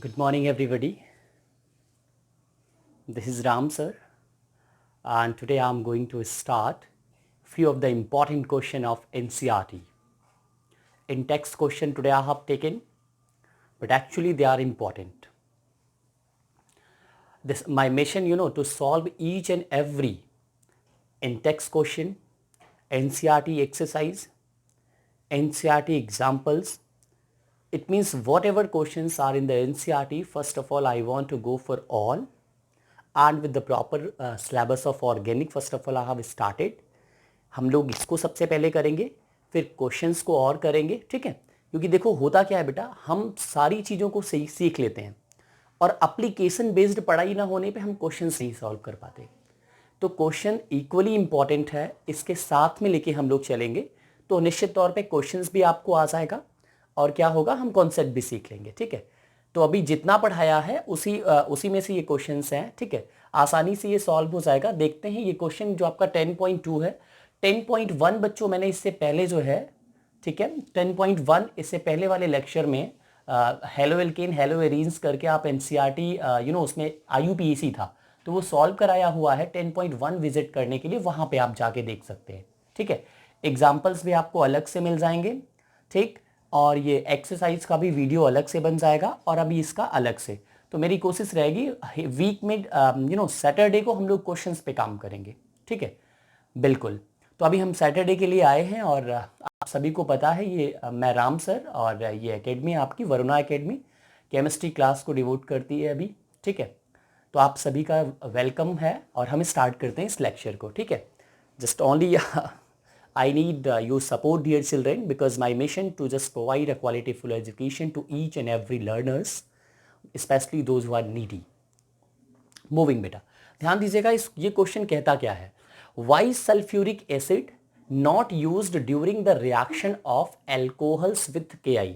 Good morning, everybody. This is Ram sir, and today I'm going to start few of the important question of NCERT. In text question today I have taken, but actually they are important. This my mission, to solve each and every in text question, NCERT exercise, NCERT examples. It means whatever questions are in the NCERT, first of all I want to go for all. And with the proper syllabus of organic first of all I have started. हम लोग इसको सबसे पहले करेंगे, फिर questions को और करेंगे, ठीक है। क्योंकि देखो होता क्या है बेटा, हम सारी चीज़ों को सही सीख लेते हैं और एप्लीकेशन बेस्ड पढ़ाई ना होने पे हम क्वेश्चन नहीं सॉल्व कर पाते। तो क्वेश्चन इक्वली इंपॉर्टेंट है, इसके साथ में लेके हम लोग चलेंगे तो निश्चित तौर पे क्वेश्चंस भी आपको आ जाएगा और क्या होगा, हम कॉन्सेप्ट भी सीख लेंगे, ठीक है। तो अभी जितना पढ़ाया है उसी में से ये क्वेश्चंस हैं, ठीक है। आसानी से ये सॉल्व हो जाएगा। देखते हैं ये क्वेश्चन जो आपका 10.2 है। 10.1 बच्चों मैंने इससे पहले जो है, ठीक है, 10.1 इससे पहले वाले लेक्चर में हेलो एल्केन हेलो एरीन्स करके आप एनसीईआरटी उसमें आईयूपीएसी था तो वो सॉल्व कराया हुआ है। 10.1 विजिट करने के लिए वहाँ पे आप जाके देख सकते हैं, ठीक है। एग्जाम्पल्स भी आपको अलग से मिल जाएंगे, ठीक, और ये एक्सरसाइज का भी वीडियो अलग से बन जाएगा और अभी इसका अलग से। तो मेरी कोशिश रहेगी वीक में सैटरडे को हम लोग क्वेश्चंस पे काम करेंगे, ठीक है, बिल्कुल। तो अभी हम सैटरडे के लिए आए हैं और आप सभी को पता है ये मैं राम सर और ये एकेडमी आपकी वरुणा एकेडमी केमिस्ट्री क्लास को डिवोट करती है अभी, ठीक है। तो आप सभी का वेलकम है और हम स्टार्ट करते हैं इस लेक्चर को, ठीक है। Just only I need your support, dear children, because my mission to just provide a quality full education to each and every learners, especially those who are needy. Moving बेटा, ध्यान दीजिएगा ये क्वेश्चन कहता क्या है। Why sulfuric acid not used during the reaction of alcohols with Ki?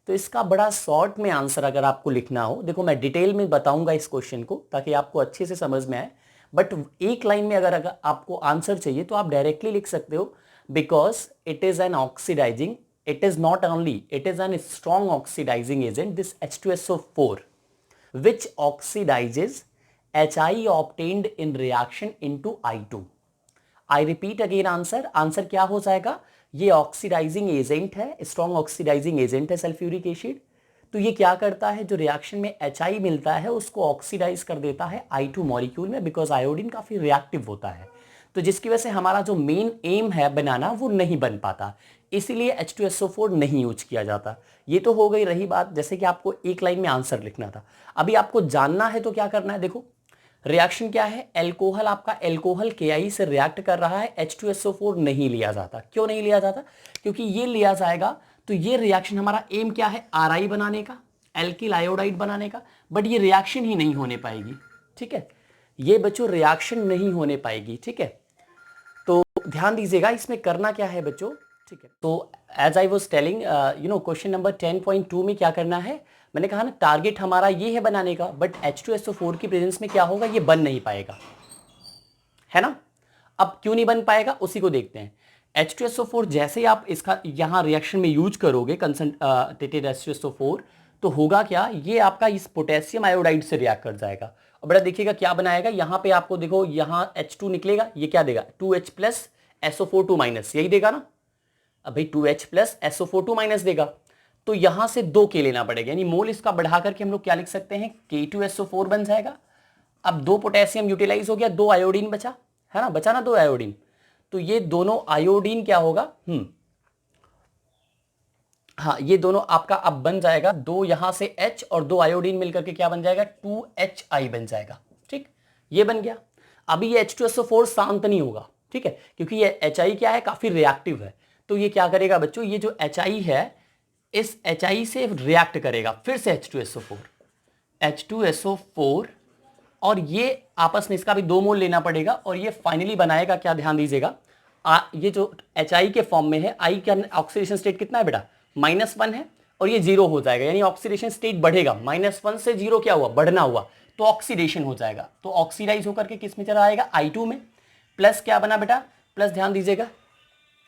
तो इसका बड़ा शॉर्ट में आंसर अगर आपको लिखना हो, देखो मैं डिटेल में बताऊंगा इस क्वेश्चन को ताकि आपको अच्छे से समझ में आए, बट एक लाइन में अगर आपको आंसर चाहिए तो आप डायरेक्टली लिख सकते हो, because it is an oxidising, it is not only, it is an strong oxidising agent, this H2SO4 which oxidizes HI obtained in reaction into I2. I repeat again answer क्या हो जाएगा, ये ऑक्सीडाइजिंग एजेंट है, strong oxidising agent है sulphuric acid. तो ये क्या करता है, जो रिएक्शन में HI मिलता है उसको ऑक्सीडाइज कर देता है I2 मॉलिक्यूल में, बिकॉज आयोडीन काफी रिएक्टिव होता है। तो जिसकी वजह से हमारा जो मेन एम है बनाना वो नहीं बन पाता, इसीलिए H2SO4 नहीं यूज किया जाता। ये तो हो गई रही बात, जैसे कि आपको एक लाइन में आंसर लिखना था। अभी आपको जानना है तो क्या करना है, देखो रिएक्शन क्या है, एल्कोहल आपका एल्कोहल Ki से रिएक्ट कर रहा है, H2SO4 नहीं लिया जाता। क्यों नहीं लिया जाता, क्योंकि ये लिया जाएगा तो ये रिएक्शन हमारा एम क्या है, RI बनाने का, एल्किल आयोडाइड बनाने का, बट ये रिएक्शन ही नहीं होने पाएगी, ठीक है। ये बच्चों रिएक्शन नहीं होने पाएगी, ठीक है। तो ध्यान दीजिएगा इसमें करना क्या है बच्चों, ठीक है। तो as I was telling question number 10.2 में क्या करना है, मैंने कहा ना टारगेट हमारा ये है बनाने का, बट H2SO4 की प्रेजेंस में क्या होगा, ये बन नहीं पाएगा, है ना। अब क्यों नहीं बन पाएगा उसी को देखते हैं। H2SO4 जैसे ही आप इसका यहां रिएक्शन में यूज करोगे कंसंट्रेटेड H2SO4, तो होगा क्या, ये आपका इस पोटेशियम आयोडाइड से रिएक्ट कर जाएगा और बड़ा देखिएगा क्या बनाएगा, यहां पे आपको देखो यहां H2 निकलेगा, ये क्या देगा 2H प्लस SO4 2 माइनस, यही देगा ना। अब भाई 2H प्लस SO4 2 माइनस देगा, तो यहां से 2 K लेना पड़ेगा, यानी मोल इसका बढ़ा करके हम लोग क्या लिख सकते हैं, K2SO4 बन जाएगा। अब 2 पोटेशियम यूटिलाइज हो गया, 2 आयोडीन बचा, है ना, बचा ना 2 आयोडीन। तो ये दोनों आयोडीन क्या होगा, हाँ ये दोनों आपका अब बन जाएगा 2 यहां से H और 2 आयोडीन मिलकर के क्या बन जाएगा 2HI बन जाएगा, ठीक, ये बन गया। अभी ये H2SO4 शांत नहीं होगा, ठीक है, क्योंकि ये HI क्या है, काफी रिएक्टिव है। तो ये क्या करेगा बच्चों, ये जो HI है इस HI से रिएक्ट करेगा फिर से H2SO4 और ये आपस में इसका भी 2 मोल लेना पड़ेगा और ये फाइनली बनाएगा क्या, ध्यान दीजिएगा, ये जो HI के फॉर्म में है, I का ऑक्सीडेशन स्टेट कितना है बेटा, -1 है और ये 0 हो जाएगा, यानी ऑक्सीडेशन स्टेट बढ़ेगा, -1 से 0 क्या हुआ, बढ़ना हुआ, तो ऑक्सीडेशन हो जाएगा। तो ऑक्सीडाइज होकर के किस में चला आएगा, I2 में, प्लस क्या बना बेटा, प्लस ध्यान दीजिएगा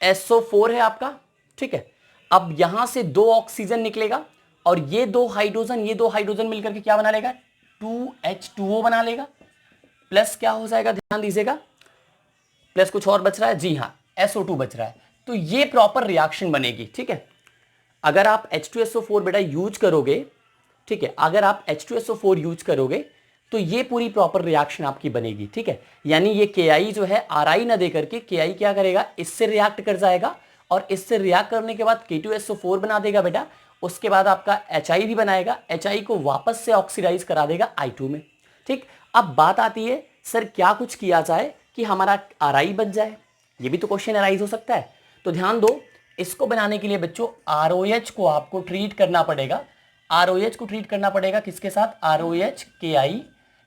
SO4 है आपका, ठीक है। अब यहां से 2 ऑक्सीजन निकलेगा और ये दो हाइड्रोजन मिलकर के क्या बना लेगा, 2H2O बना लेगा, प्लस क्या हो जाएगा, ध्यान दीजिएगा, प्लस कुछ और बच रहा है, जी हाँ, SO2 बच रहा है। तो ये प्रॉपर रिएक्शन बनेगी, ठीक है। अगर आप H2SO4 बेटा यूज करोगे, ठीक है, अगर आप H2SO4 यूज करोगे तो ये पूरी प्रॉपर रिएक्शन आपकी बनेगी, ठीक है। यानी ये Ki जो है Ri ना दे करके Ki क्या करेगा, इससे रिएक्ट कर जाएगा और इससे रिएक्ट करने के बाद K2SO4 बना देगा बेटा, उसके बाद आपका Hi भी बनाएगा, Hi को वापस से ऑक्सीडाइज करा देगा I2 में, ठीक। अब बात आती है सर क्या कुछ किया जाए कि हमारा Ri बन जाए, ये भी तो क्वेश्चन अराइज हो सकता है। तो ध्यान दो, इसको बनाने के लिए बच्चों ROH को आपको ट्रीट करना पड़ेगा, ROH को ट्रीट करना पड़ेगा किसके साथ, ROH Ki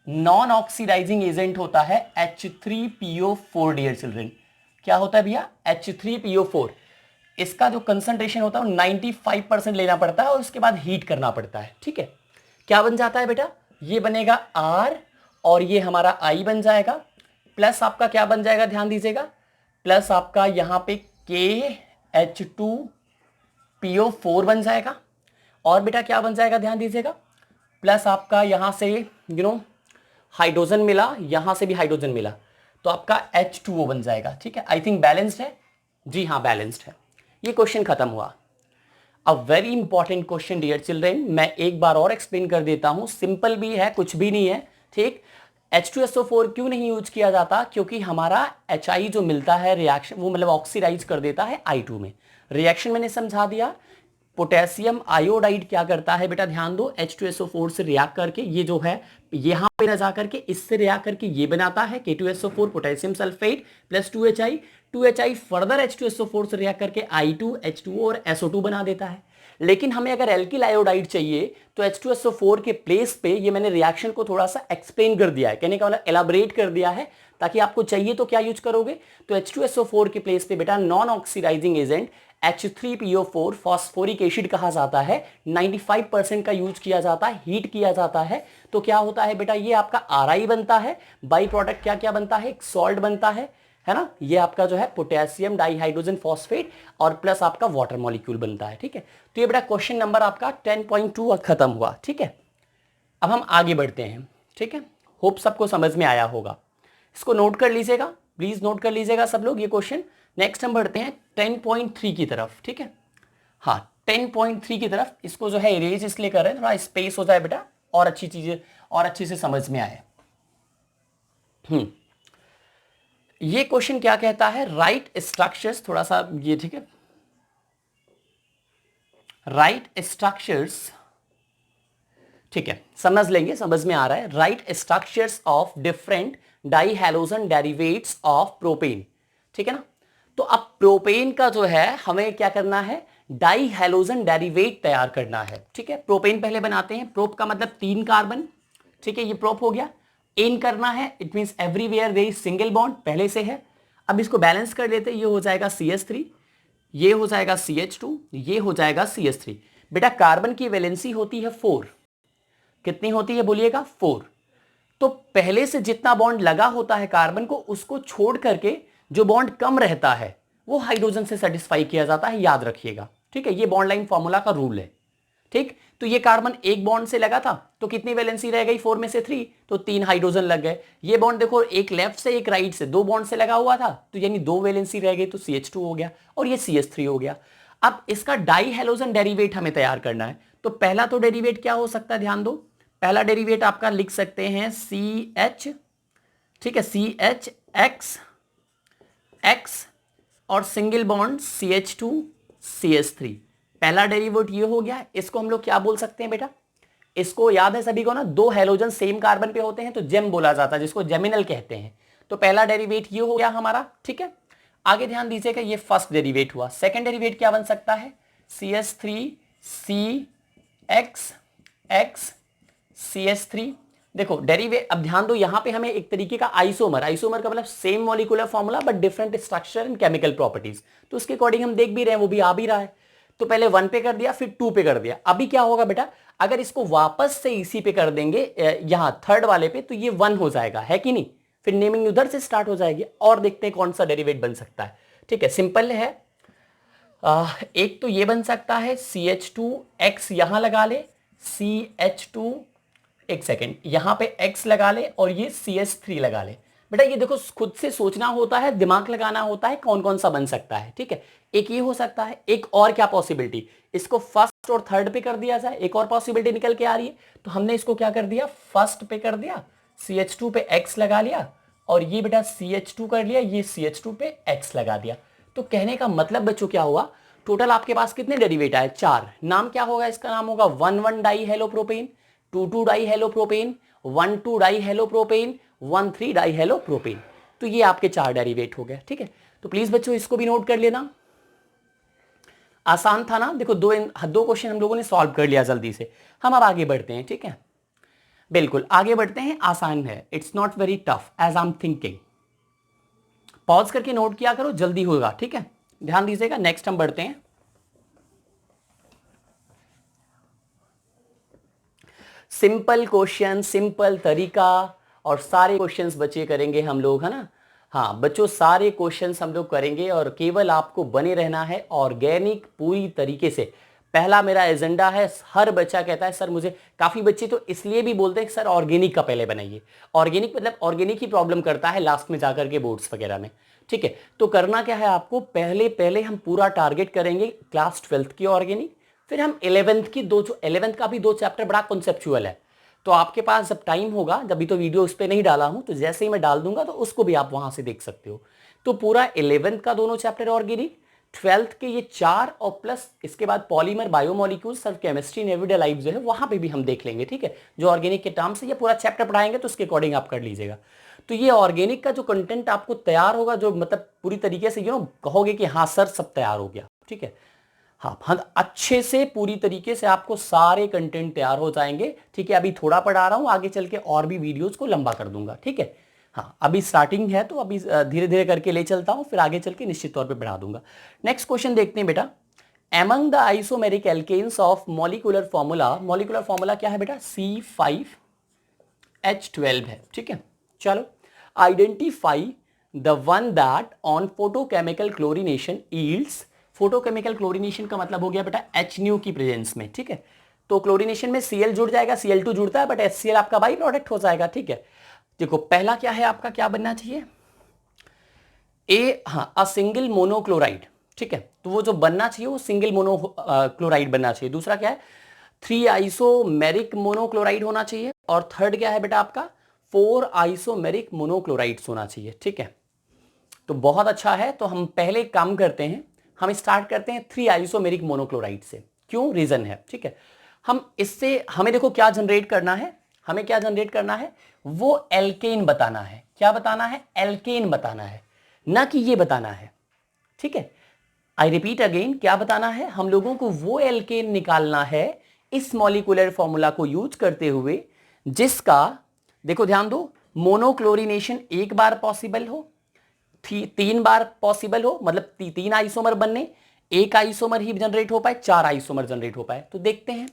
non oxidising agent होता है H3PO4 डियर चिल्ड्रन, क्या होता है भैया, H3PO4। इसका जो कंसंट्रेशन होता है 95% लेना पड़ता है और उसके बाद हीट करना पड़ता है, ठीक है। क्या बन जाता है बेटा, ये बनेगा R और ये हमारा I बन जाएगा, प्लस आपका क्या बन जाएगा, ध्यान दीजिएगा, प्लस आपका यहां पे KH2PO4 बन जाएगा और बेटा क्या बन जाएगा, ध्यान दीजिएगा, प्लस आपका यहां से हाइड्रोजन मिला, यहां से भी हाइड्रोजन मिला, तो आपका H2O बन जाएगा, ठीक है। आई थिंक बैलेंस्ड है, जी हाँ बैलेंस्ड है। ये क्वेश्चन खत्म हुआ। अब very important question dear children, मैं एक बार और एक्सप्लेन कर देता हूं, सिंपल भी है, कुछ भी नहीं है, ठीक। H2SO4 क्यों नहीं यूज किया जाता, क्योंकि हमारा Hi जो मिलता है रिएक्शन, वो मतलब ऑक्सीडाइज कर देता है I2 में। रिएक्शन मैंने समझा दिया। पोटेशियम आयोडाइड क्या करता है बेटा, ध्यान दो, H2SO4 से रिएक्ट करके ये जो है यहां पे ना जाकर के इससे रिएक्ट करके ये बनाता है K2SO4 potassium sulphate plus 2Hi further H2SO4 से रिएक्ट करके I2 H2O और SO2 बना देता है। लेकिन हमें अगर एल्किल आयोडाइड चाहिए तो H2SO4 के प्लेस पे, ये मैंने रिएक्शन को थोड़ा सा एक्सप्लेन कर दिया है, कहने का मतलब एलाबरेट कर दिया है, ताकि आपको चाहिए तो क्या यूज करोगे, तो H2SO4 के प्लेस पे बेटा non oxidising agent H3PO4 phosphoric acid कहा जाता है, 95% का यूज किया जाता है, हीट किया जाता है, तो क्या होता है बेटा, ये आपका Ri बनता है, बाई प्रोडक्ट क्या क्या बनता है, एक सॉल्ट बनता है ना, ये आपका जो है पोटेशियम डाइहाइड्रोजन फॉस्फेट और प्लस आपका वाटर मॉलिक्यूल बनता है, ठीक है। तो ये बेटा क्वेश्चन नंबर आपका 10.2 खत्म हुआ, ठीक है। अब हम आगे बढ़ते हैं, ठीक है, होप सबको समझ में आया होगा, इसको नोट कर लीजिएगा, प्लीज नोट कर लीजिएगा सब लोग ये क्वेश्चन। नेक्स्ट हम बढ़ते हैं 10.3 की तरफ, ठीक है। हाँ 10.3 की तरफ, इसको जो है इरेज इसलिए कर रहे हैं, थोड़ा स्पेस हो जाए बेटा और अच्छी चीजें और अच्छे से समझ में आए। ये क्वेश्चन क्या कहता है, राइट स्ट्रक्चर्स, थोड़ा सा ये, ठीक है, राइट स्ट्रक्चर्स, ठीक है, समझ लेंगे, समझ में आ रहा है, write structures of different dihalogen derivatives of propane, ठीक है ना। तो अब प्रोपेन का जो है हमें क्या करना है, डाइहैलोजन डेरिवेट तैयार करना है, ठीक है। प्रोपेन पहले बनाते हैं, प्रोप का मतलब 3 कार्बन, ठीक है, ये प्रोप हो गया। इन करना है, it means everywhere there is single bond, पहले से है। अब इसको बैलेंस कर लेते हैं, ये हो जाएगा CH3, ये हो जाएगा CH2, ये हो जाएगा CH3। बेटा कार्बन की वैलेंसी होती है 4, कितनी होती है बोलिएगा, 4। तो पहले से जितना बॉन्ड लगा होता है कार्बन को, उसको छोड़ करके जो बॉन्ड कम रहता है वो हाइड्रोजन से सेटिस्फाई किया जाता है, याद रखिएगा, ठीक है। ये बॉन्ड लाइन फॉर्मूला का रूल है, ठीक। तो ये कार्बन एक बॉन्ड से लगा था तो कितनी वैलेंसी रह गई, 4 में से 3, तो 3 हाइड्रोजन लग गए। ये बॉन्ड देखो एक लेफ्ट से एक राइट से, 2 बॉन्ड से लगा हुआ था, तो यानी 2 वैलेंसी रह गई, तो CH2 हो गया और ये CH3 हो गया। अब इसका डाइहैलोजन डेरिवेट हमें तैयार करना है, तो पहला तो डेरिवेट क्या हो सकता है, ध्यान दो, पहला डेरिवेट आपका लिख सकते हैं CH, ठीक है, CHX और सिंगल बॉन्ड CH2 CH3, पहला डेरिवेट ये हो गया। इसको हम लोग क्या बोल सकते हैं बेटा, इसको याद है सभी को ना, 2 हैलोजन सेम कार्बन पे होते हैं तो जेम बोला जाता है, जिसको जेमिनल कहते हैं। तो पहला डेरिवेट ये हो गया हमारा, ठीक है। आगे ध्यान दीजिएगा, ये फर्स्ट डेरिवेट हुआ। सेकंड डेरिवेट क्या बन सकता है, CH3 CXX CH3। देखो डेरिवेट, अब ध्यान दो, यहां पे हमें एक तरीके का आइसोमर का मतलब same molecular formula but different structure and chemical properties, तो उसके अकॉर्डिंग हम देख भी रहे हैं, वो भी आ भी रहा है। तो पहले 1 पे कर दिया, फिर 2 पे कर दिया। अभी क्या होगा बेटा, अगर इसको वापस से इसी पे कर देंगे, यहां थर्ड वाले पे, तो ये 1 हो जाएगा, है कि नहीं, फिर नेमिंग उधर से स्टार्ट हो जाएगी। और देखते हैं कौन सा डेरिवेट बन सकता है, ठीक है, सिंपल है। एक तो ये बन सकता है CH2X यहां लगा ले, CH2, एक सेकेंड, यहां पे X लगा ले और ये CH3 लगा ले। बेटा ये देखो खुद से सोचना होता है, दिमाग लगाना होता है कौन कौन सा बन सकता है, ठीक है। एक ये हो सकता है, एक और क्या पॉसिबिलिटी, इसको फर्स्ट और थर्ड पे कर दिया जाए, एक और पॉसिबिलिटी निकल के आ रही है। तो हमने इसको क्या कर दिया, फर्स्ट पे कर दिया, CH2 पे X लगा लिया और ये बेटा CH2 कर लिया, ये CH2 पे X लगा दिया। तो कहने का मतलब बच्चों क्या हुआ, टोटल आपके पास कितने डेरिवेट आए, 4। नाम क्या होगा, इसका नाम होगा 1,1 die hello propane, 2,2 die hello propane, 1,2 die hello propane, 1,3 die hello propane. तो ये आपके 4 डेरिवेट हो गए, ठीक है। तो प्लीज बच्चों इसको भी नोट कर लेना। आसान था ना, देखो दो क्वेश्चन हम लोगों ने सॉल्व कर लिया जल्दी से। हम अब आगे बढ़ते हैं, ठीक है, बिल्कुल आगे बढ़ते हैं। आसान है, it's not very tough as I am thinking. Pause करके नोट किया करो, जल्दी होगा, ठीक है, ध्यान दीजिएगा। नेक्स्ट हम बढ़ते हैं। सिंपल क्वेश्चन, सिंपल तरीका, और सारे क्वेश्चंस बच्चे करेंगे हम लोग, है ना। हाँ बच्चों, सारे क्वेश्चंस हम लोग करेंगे और केवल आपको बने रहना है ऑर्गेनिक पूरी तरीके से। पहला मेरा एजेंडा है, हर बच्चा कहता है सर मुझे, काफी बच्चे तो इसलिए भी बोलते हैं कि सर ऑर्गेनिक का पहले बनाइए। ऑर्गेनिक मतलब ऑर्गेनिक ही प्रॉब्लम करता है लास्ट में जाकर के बोर्ड्स वगैरह में, ठीक है। तो करना क्या है आपको, पहले पहले हम पूरा टारगेट करेंगे क्लास 12th की ऑर्गेनिक, फिर हम 11th की दो, जो 11th का भी 2 चैप्टर बड़ा कॉन्सेप्चुअल है। तो आपके पास जब टाइम होगा, जब भी तो वीडियो उस पर नहीं डाला हूं, तो जैसे ही मैं डाल दूंगा तो उसको भी आप वहां से देख सकते हो। तो पूरा 11th का दोनों चैप्टर ऑर्गेनिक, 12th के ये 4 और प्लस इसके बाद पॉलीमर, बायोमोलिक्यूल्स, सब केमिस्ट्री, एवरीडे लाइफ जो है वहां पे भी हम देख लेंगे, ठीक है। जो ऑर्गेनिक के टर्म्स है, ये पूरा चैप्टर पढ़ाएंगे तो उसके अकॉर्डिंग आप कर लीजिएगा। तो ये ऑर्गेनिक का जो कंटेंट आपको तैयार होगा, जो मतलब पूरी तरीके से कहोगे कि हाँ सर सब तैयार हो गया, ठीक है। हाँ अच्छे से पूरी तरीके से आपको सारे कंटेंट तैयार हो जाएंगे, ठीक है। अभी थोड़ा पढ़ा रहा हूं, आगे चल के और भी वीडियोस को लंबा कर दूंगा, ठीक है। हाँ अभी स्टार्टिंग है तो अभी धीरे धीरे करके ले चलता हूं, फिर आगे चल के निश्चित तौर पे बढ़ा दूंगा। नेक्स्ट क्वेश्चन देखते हैं बेटा। Among the isomeric alkanes of molecular formula, molecular formula क्या है बेटा, C5H12 है, ठीक है। चलो, identify the one that on photochemical chlorination yields, photochemical chlorination का मतलब हो गया बेटा HNO की प्रेजेंस में, ठीक है। तो क्लोरीनेशन में Cl जुड़ जाएगा, Cl2 जुड़ता है, बट HCl आपका बाई प्रोडक्ट हो जाएगा, ठीक है। देखो पहला क्या है आपका, क्या बनना चाहिए, अ सिंगल मोनोक्लोराइड, ठीक है। तो वो जो बनना चाहिए वो सिंगल मोनो क्लोराइड बनना चाहिए। दूसरा क्या है, 3 आइसोमेरिक मोनोक्लोराइड होना चाहिए, और थर्ड क्या है बेटा आपका, 4 आइसोमेरिक मोनोक्लोराइड्स होना चाहिए, ठीक है। तो बहुत अच्छा है, तो हम पहले काम करते हैं, हम स्टार्ट करते हैं 3 आइसोमेरिक मोनोक्लोराइड से। क्यों, रीजन है, ठीक है। हम इससे, हमें देखो क्या जनरेट करना है, हमें क्या जनरेट करना है, वो एल्केन बताना है। क्या बताना है, एल्केन बताना है, ना कि ये बताना है, ठीक है। आई रिपीट अगेन, क्या बताना है, हम लोगों को वो एल्केन निकालना है इस मॉलिक्यूलर फॉर्मूला को यूज करते हुए, जिसका देखो ध्यान दो, मोनोक्लोरिनेशन एक बार पॉसिबल हो, 3 बार पॉसिबल हो, मतलब 3 आइसोमर बनने, 1 आइसोमर ही जनरेट हो पाए, 4 आइसोमर जनरेट हो पाए। तो देखते हैं,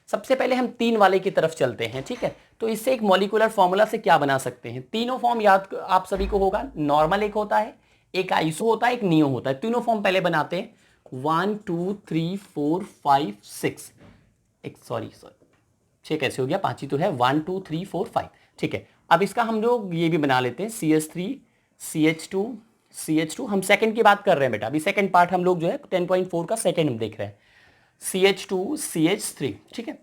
सबसे पहले हम 3 वाले की तरफ चलते हैं, ठीक है। तो इससे एक मॉलिक्यूलर फॉर्मूला से क्या बना सकते हैं, तीनों फॉर्म याद आप सभी को होगा, नॉर्मल एक होता है, एक आइसो होता है, एक नियो होता है। तीनों फॉर्म पहले बनाते हैं, 1 2 3 4 5 6, एक सॉरी 6 कैसे हो गया, 5 ही तो है, 1 2 3 4 5, ठीक है। अब इसका हम लोग ये भी बना लेते हैं, CH3 CH2 हम सेकंड की बात कर रहे हैं बेटा, अभी सेकंड पार्ट हम लोग जो है 10.4 का सेकंड हम देख रहे हैं, CH2 CH3, ठीक है।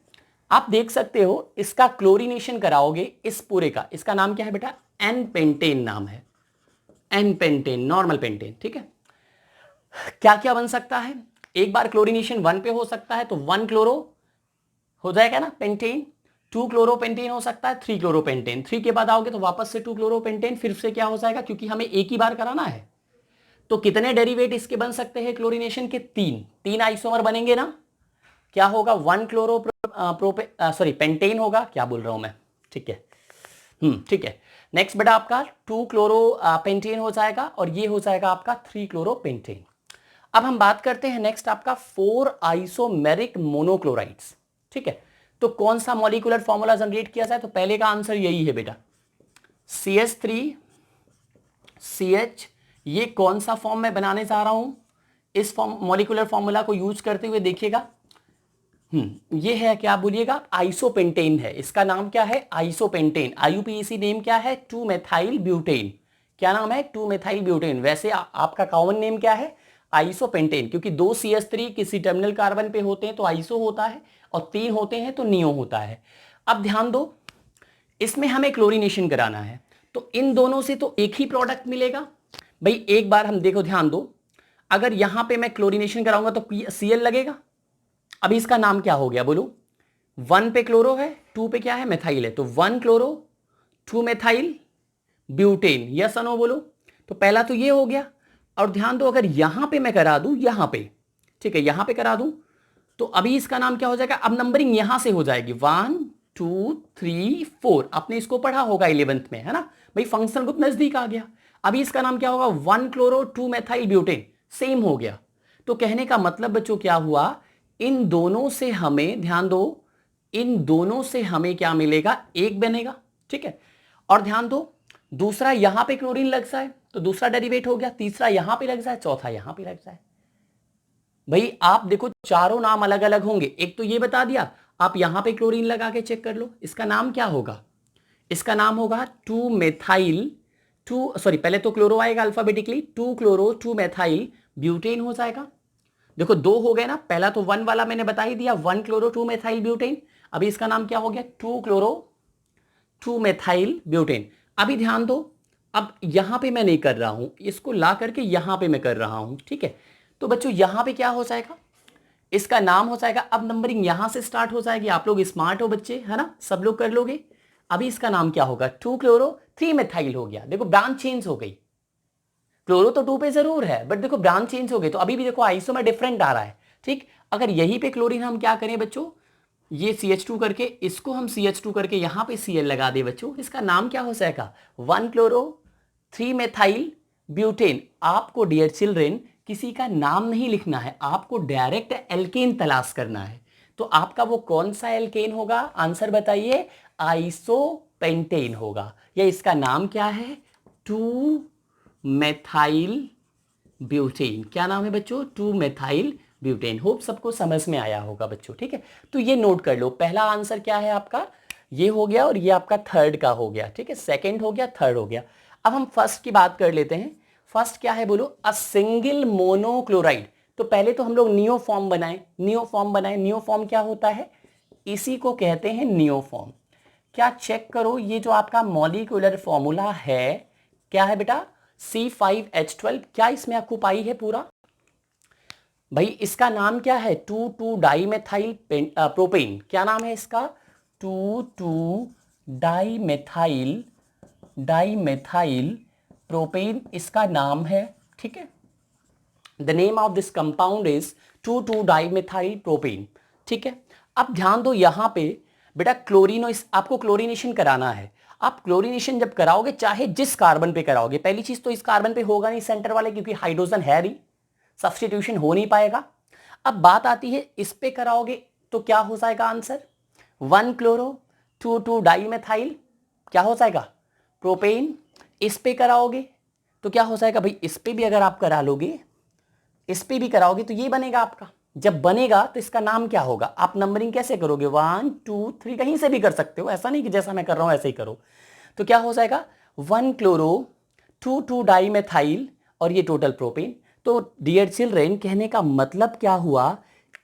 आप देख सकते हो इसका क्लोरीनेशन कराओगे इस पूरे का, इसका नाम क्या है बेटा, एन पेंटेन नाम है, एन पेंटेन, नॉर्मल पेंटेन, ठीक है। क्या क्या बन सकता है, एक बार क्लोरीनेशन 1 पे हो सकता है तो 1 क्लोरो हो जाएगा ना पेंटेन, 2 क्लोरोपेंटेन हो सकता है, 3 क्लोरोपेंटेन, 3 के बाद आओगे तो वापस से 2 क्लोरोपेंटेन, फिर से क्या हो जाएगा, क्योंकि हमें एक ही बार कराना है। तो कितने डेरिवेट इसके बन सकते हैं क्लोरीनेशन के, 3 आइसोमर बनेंगे ना। क्या होगा, 1 क्लोरो सॉरी पेंटेन होगा, क्या बोल रहा हूं मैं, ठीक है, ठीक है। नेक्स्ट बेटा आपका 2 क्लोरो पेंटेन हो जाएगा, और ये हो जाएगा आपका 3 क्लोरोपेंटेन। अब हम बात करते हैं नेक्स्ट आपका 4 आइसोमेरिक मोनोक्लोराइड्स, ठीक है। तो कौन सा मॉलिक्यूलर फॉर्मूला जनरेट किया जाए, तो पहले का आंसर यही है बेटा, CH3 CH, ये कौन सा फॉर्म में बनाने जा रहा हूं, इस मॉलिक्यूलर फॉर्मूला को यूज करते हुए देखिएगा, ये है क्या बोलिएगा, आइसोपेंटेन है, इसका नाम क्या है, आइसोपेंटेन। आईयूपीएसी नेम क्या है, 2 मेथाइल ब्यूटेन। क्या नाम है, 2 मेथाइल ब्यूटेन। वैसे आपका कॉमन नेम क्या है, आइसोपेंटेन, क्योंकि 2 CH3 किसी टर्मिनल कार्बन पे होते हैं तो आइसो होता है, और 3 होते हैं तो नियो होता है। अब ध्यान दो, इसमें हमें क्लोरीनेशन कराना है, तो इन दोनों से तो एक ही प्रोडक्ट मिलेगा। भाई एक बार हम देखो, ध्यान दो, अगर यहां पे मैं क्लोरीनेशन कराऊंगा तो Cl लगेगा। अभी इसका नाम क्या हो गया बोलो, 1 पे क्लोरो है, 2 पे क्या है, मेथाइल है, तो 1 chloro 2 methyl butane. Yes no बोलो। तो पहला तो ये हो गया। और ध्यान दो, अगर यहां पे मैं करा दूं, यहां पे, ठीक है, यहां पे करा दूं, तो अभी इसका नाम क्या हो जाएगा, अब नंबरिंग यहां से हो जाएगी 1 2 3 4। आपने इसको पढ़ा होगा 11th में, है ना भाई, फंक्शनल ग्रुप नजदीक आ गया। अभी इसका नाम क्या होगा, 1 क्लोरो 2 मेथाइल ब्यूटेन, सेम हो गया। तो कहने का मतलब बच्चों क्या हुआ, इन दोनों से हमें, ध्यान दो, इन दोनों से हमें क्या मिलेगा, एक बनेगा, ठीक है। और ध्यान दो, दूसरा यहां पे क्लोरीन लग जाए तो दूसरा डेरिवेट हो गया, तीसरा यहां पे लग जाए, चौथा यहां पे लग जाए। भाई आप देखो, चारों नाम अलग अलग होंगे, एक तो ये बता दिया, आप यहां पे क्लोरीन लगा के चेक कर लो, इसका नाम क्या होगा, इसका नाम होगा 2 मेथाइल 2, सॉरी पहले तो क्लोरो आएगा अल्फाबेटिकली, 2 क्लोरो 2 मेथाइल ब्यूटेन हो जाएगा। देखो 2 हो गए ना, पहला तो 1 वाला मैंने बता ही दिया, 1 क्लोरो 2 मेथाइल ब्यूटेन। अभी इसका नाम क्या हो गया, 2 क्लोरो 2 मेथाइल ब्यूटेन। अभी ध्यान दो, अब यहां पे मैं नहीं कर रहा हूं, इसको ला करके यहां पे मैं कर रहा हूं, ठीक है। तो बच्चों यहां पे क्या हो जाएगा, इसका नाम हो जाएगा, अब नंबरिंग यहां से स्टार्ट हो जाएगी। आप लोग स्मार्ट हो बच्चे, है ना, सब लोग कर लोगे। अभी इसका नाम क्या होगा, 2 क्लोरो 3 मेथाइल हो गया। देखो ब्रांच चेंज हो गई, क्लोरो तो 2 पे जरूर है, बट देखो ब्रांच चेंज हो गई, तो अभी भी देखो आइसोमर डिफरेंट आ रहा है, ठीक। अगर यहीं पे क्लोरीन हम क्या करें बच्चों, ये CH2 करके, इसको हम CH2 करके यहां पे Cl लगा दे बच्चों, इसका नाम क्या हो जाएगा, 1 क्लोरो 3 मेथाइल ब्यूटेन। आपको डियर चिल्ड्रेन किसी का नाम नहीं लिखना है, आपको डायरेक्ट एल्केन तलाश करना है। तो आपका वो कौन सा एल्केन होगा, आंसर बताइए, आइसोपेंटेन होगा। या इसका नाम क्या है, 2 मेथाइल ब्यूटेन। क्या नाम है बच्चों, 2 मेथाइल ब्यूटेन। होप सबको समझ में आया होगा बच्चों, ठीक है। तो ये नोट कर लो, पहला आंसर क्या है आपका, ये हो गया, और ये आपका थर्ड का हो गया, ठीक है, सेकंड हो गया, थर्ड हो गया। अब हम फर्स्ट की बात कर लेते हैं। फर्स्ट क्या है बोलो, अ सिंगल मोनोक्लोराइड। तो पहले तो हम लोग नियो फॉर्म बनाए, नियो फॉर्म बनाए। नियो फॉर्म क्या होता है, इसी को कहते हैं नियो फॉर्म। क्या चेक करो, ये जो आपका मॉलिक्यूलर फॉर्मूला है, क्या है बेटा, C5H12। क्या इसमें आपको पाई है पूरा, भाई इसका नाम क्या है, 2,2 डाईमेथाइल प्रोपेन। क्या नाम है इसका, 2,2 डाईमेथाइल प्रोपेन इसका नाम है, ठीक है। The name of this compound is 2,2 dimethyl propane, ठीक है। अब ध्यान दो, यहां पे बेटा क्लोरीनो, आपको क्लोरीनेशन कराना है। आप क्लोरीनेशन जब कराओगे, चाहे जिस कार्बन पे कराओगे, पहली चीज तो इस कार्बन पे होगा नहीं सेंटर वाले, क्योंकि हाइड्रोजन है नहीं, सब्स्टिट्यूशन हो नहीं पाएगा। अब बात आती है इस पे कराओगे तो क्या हो जाएगा आंसर, 1 क्लोरो 2,2 डाईमेथाइल, क्या हो जाएगा, प्रोपेन। इस पे कराओगे तो क्या हो जाएगा, भाई इस पे भी अगर आप करा लोगे, इस पे भी कराओगे तो ये बनेगा आपका। जब बनेगा तो इसका नाम क्या होगा, आप नंबरिंग कैसे करोगे, 1 2 3 कहीं से भी कर सकते हो, ऐसा नहीं कि जैसा मैं कर रहा हूं ऐसे ही करो। तो क्या हो जाएगा, 1 क्लोरो 2,2 डाईमेथाइल, और ये टोटल प्रोपेन। तो डियर चिल्ड्रेन कहने का मतलब क्या हुआ,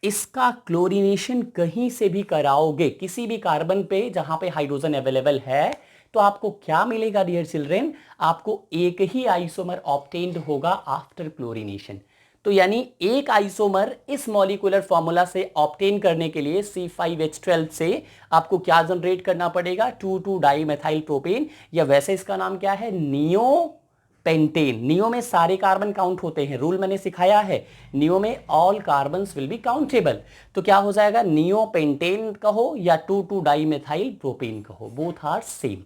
इसका क्लोरीनेशन कहीं से भी कराओगे, किसी भी कार्बन पे जहां पे हाइड्रोजन अवेलेबल है, तो आपको क्या मिलेगा डियर चिल्ड्रेन, आपको एक ही आइसोमर ऑब्टेन्ड होगा आफ्टर क्लोरीनेशन। तो यानी एक आइसोमर इस मॉलिक्यूलर फॉर्मूला से ऑब्टेन करने के लिए C5H12 से आपको क्या जनरेट करना पड़ेगा, 2,2 डाईमेथाइल प्रोपेन, या वैसे इसका नाम क्या है, नियो पेंटेन। नियो में सारे कार्बन काउंट होते हैं, रूल मैंने सिखाया है, नियो में all carbons will be countable. तो क्या हो जाएगा, नियो पेंटेन कहो या 2,2 डाईमेथाइल प्रोपेन कहो, बोथ आर सेम।